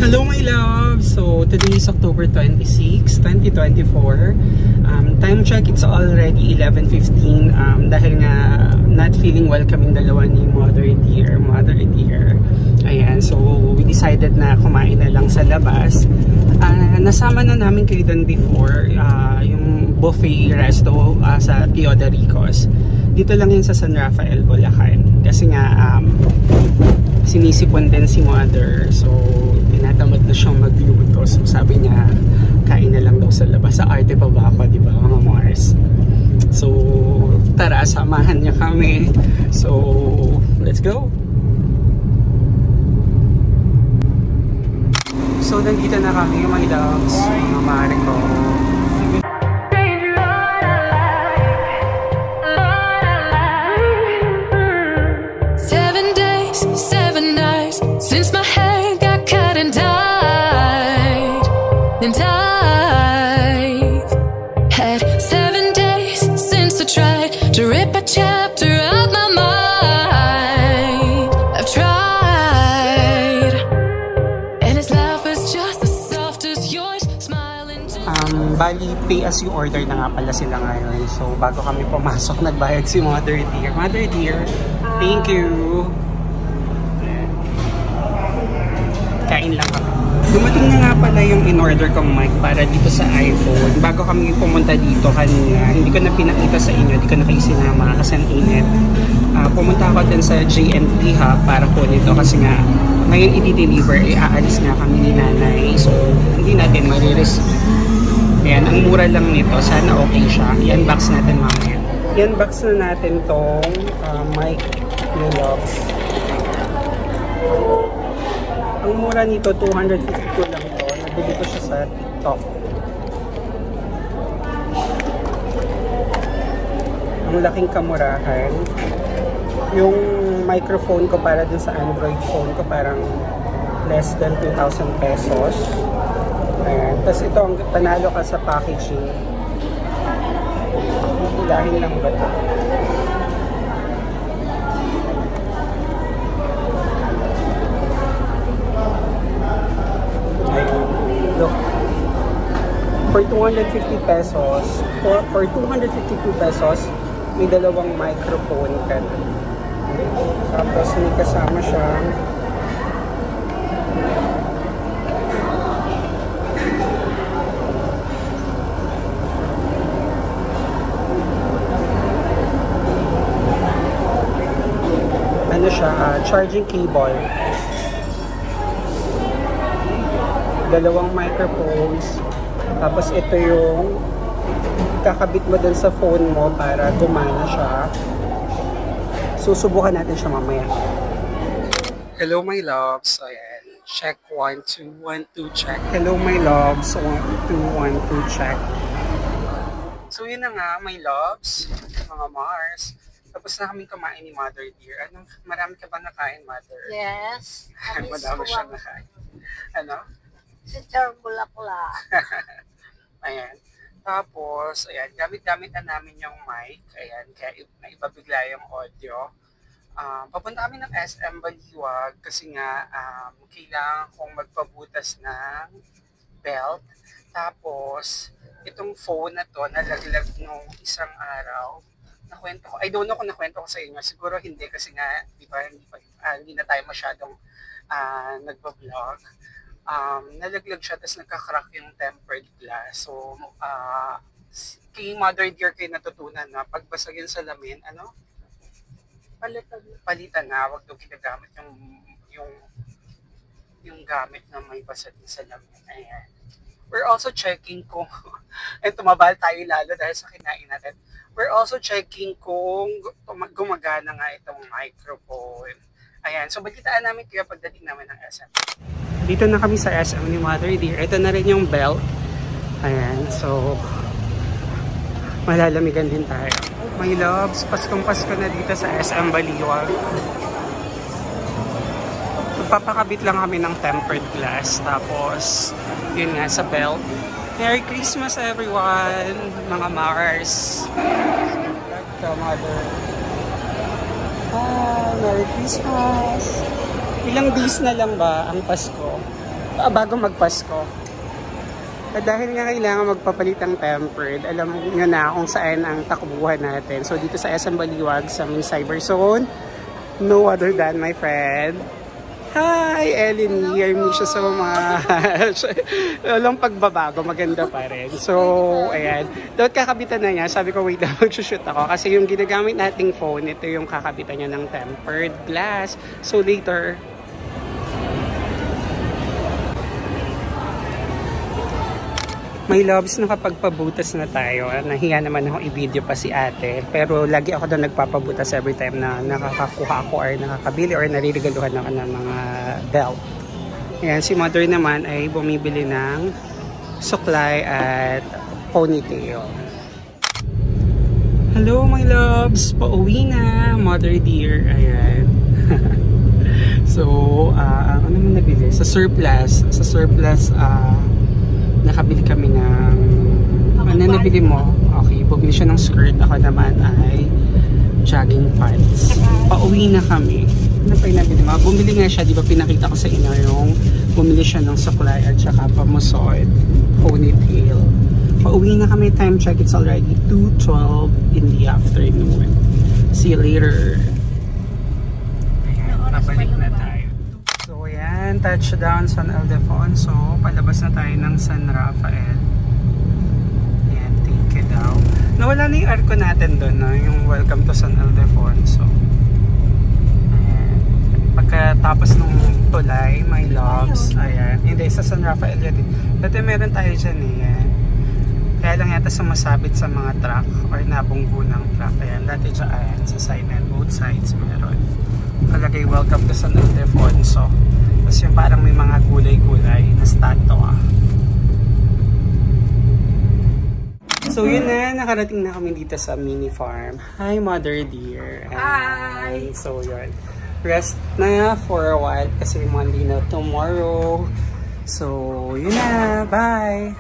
Hello my love! So today is October 26, 2024. Time check, it's already 11:15 dahil nga not feeling well kaming dalawa ni Mother Dear. Ayan, so we decided na kumain na lang sa labas. Nasama na namin kayo doon before, yung buffet resto sa Teodoricos. Dito lang yun sa San Rafael, Bulacan. Kasi nga sinisipon din si Mother, so tinatamad na siyang magluto. So sabi niya, kain na lang daw sa labas. Sa arte pa ba ako, di ba mga Mars? So tara, samahan niya kami. So let's go! So nandito na kami mga loves, mga mare ko. Since my hair got cut and dyed, and I've had 7 days since I tried to rip a chapter out my mind. I've tried, and his laugh is just as soft as yours, smiling. Bali, pay as you order na nga pala sila ngayon. So bago kami pumasok, nagbayad si Mother Dear. Mother Dear, thank you. Kain lang kami. Dumating na nga pala yung in-order kong mic para dito sa iPhone. Bago kami pumunta dito kanina, hindi ko na pinakita sa inyo, hindi ko na kayo sinama kasi ang init. Pumunta ako din sa JNT Hub para po nito kasi nga ngayon i-deliver, aalis nga kami ni nanay. So hindi natin mariris. Ayan, ang mura lang nito. Sana okay siya. I-unbox natin mamaya. I-unbox na natin tong mic ni Loves. Ang mura nito, 252 lang to. Nabili ko siya sa TikTok. Ang laking kamurahan. Yung microphone ko para dun sa Android phone ko parang less than 2,000 pesos. Ayan. Tapos ito, ang panalo ka sa packaging. Hilahin lang ba ito? Look, for 250 pesos, for 252 pesos, may dalawang microphone ka. Tapos may kasama siyang ano siya, charging cable. Dalawang microphones, tapos ito yung kakabit mo dun sa phone mo para gumana siya. Susubukan natin siya mamaya. Hello my loves, ayan, check 1, 2, 1, 2, check. Hello my loves, 1, 2, 1, 2, check. So yun na nga my loves, mga Mars. Tapos na kaming kumain ni Mother Dear. Ano, marami ka ba nakain, Mother? Yes. Madami siya nakain. Ano? Si Char Bulaklak. Ayan. Tapos, ayan, gamit-gamit na namin yung mic. Ayan, kaya naibabigla yung audio. Papunta kami ng SM Baliwag kasi nga kailangan kong magpabutas ng belt. Tapos, itong phone na to, nalaglag nung isang araw. Nakwento ko, I don't know kung nakwento ko sa inyo. Siguro hindi kasi nga, di ba, hindi na tayo masyadong nagpa-vlog. Nalaglag siya, tapos nagka-crack yung tempered glass. So, kay Mother Dear kayo natutunan na pagbasag yung salamin, ano? Palitan na, wag daw ginagamit yung gamit na may basag yung salamin. Ayan. We're also checking kung, and tumabal tayo lalo dahil sa kinain natin. We're also checking kung gumagana nga itong microphone. Ayan, so balitaan namin kaya pagdating namin ng SM. Dito na kami sa SM ni Mother Dear. Ito na rin yung belt. Ayan, so malalamigan din tayo. My loves, Paskong-Pasko na dito sa SM Baliwag. Magpapakabit lang kami ng tempered glass. Tapos, yun nga sa belt. Merry Christmas everyone, mga Mars. Welcome, Mother. Merry Christmas. Ilang days na lang ba ang Pasko? bago magpasko. At dahil nga kailangan magpapalit ng tempered, alam nyo na kung saan ang takbuhan natin. So dito sa SM Baliwag, sa main cyber zone, no other than my friend. Hi, Eleni! I miss you so much. Walang pagbabago, maganda pa rin. So, ayan. Dapat kakabitan na niya. Sabi ko, wait lang, mag-shoot ako. Kasi yung ginagamit nating phone, ito yung kakabitan niya ng tempered glass. So, later, my loves, nakapagpabutas na tayo. Nahiya naman ako i-video pa si ate. Pero lagi ako doon nagpapabutas every time na nakakakuha ako or nakakabili or naririgaluhan ako ng mga belt. Ayan, si mother naman ay bumibili ng suklay at ponytail. Hello my loves! Pauwi na, mother dear. Ayan. So, ano naman nabili? Sa surplus, nakabili kami ng ano nabili mo? Okay, bumili siya ng skirt. Ako naman ay jogging pants. Pauwi na kami. Ano pa yung nabili mo? Bumili nga siya, di ba pinakita ko sa inyo yung bumili siya ng suklay at saka pamusod, ponytail. Pauwi na kami. Time check, it's already 2:12 in the afternoon. See you later. Ayan, pabalik na tayo. So ayan, touchdown San Ildefonso. Palabas na tayo ng San Rafael. Ayan, thank you daw. Nawala na yung arko natin doon, no? Yung welcome to San Ildefonso. Ayan. Pagkatapos nung tulay, my loves. Ayan. Hindi, sa San Rafael yun din. Dati meron tayo dyan eh. Ayan. Kaya lang yata sumasabit sa mga truck or nabunggo ng truck. Ayan, dati dyan sa side and both sides meron. Kalagay welcome to San Ildefonso. Tapos yung parang may mga gulay-gulay na statua. So yun na, nakarating na kami dito sa mini farm. Hi mother dear. Hi! So yun, rest na for a while kasi Monday na tomorrow. So yun na, bye!